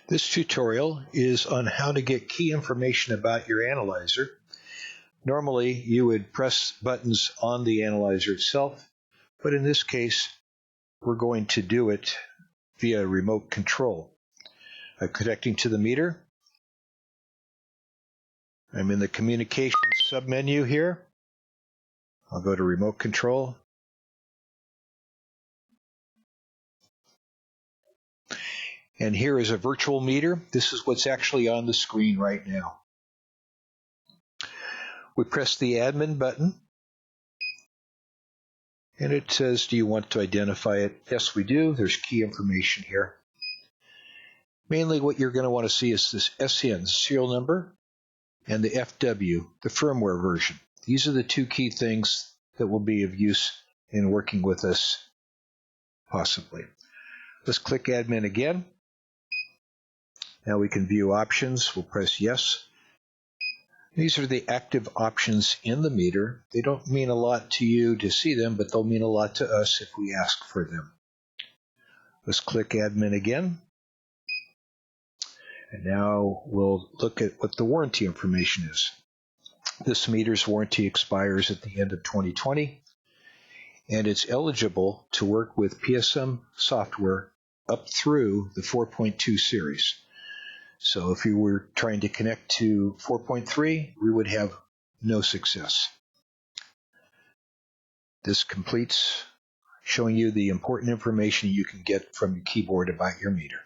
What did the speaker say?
This tutorial is on how to get key information about your analyzer. Normally, you would press buttons on the analyzer itself, but in this case, we're going to do it via remote control. I'm connecting to the meter. I'm in the communications submenu here. I'll go to remote control. And here is a virtual meter. This is what's actually on the screen right now. We press the admin button. And it says, do you want to identify it? Yes, we do. There's key information here. Mainly what you're going to want to see is this SN, serial number, and the FW, the firmware version. These are the two key things that will be of use in working with us, possibly. Let's click admin again. Now we can view options. We'll press yes. These are the active options in the meter. They don't mean a lot to you to see them, but they'll mean a lot to us if we ask for them. Let's click admin again. And now we'll look at what the warranty information is. This meter's warranty expires at the end of 2020, and it's eligible to work with PSM software up through the 4.2 series. So if you were trying to connect to 4.3, we would have no success. This completes showing you the important information you can get from your keyboard about your meter.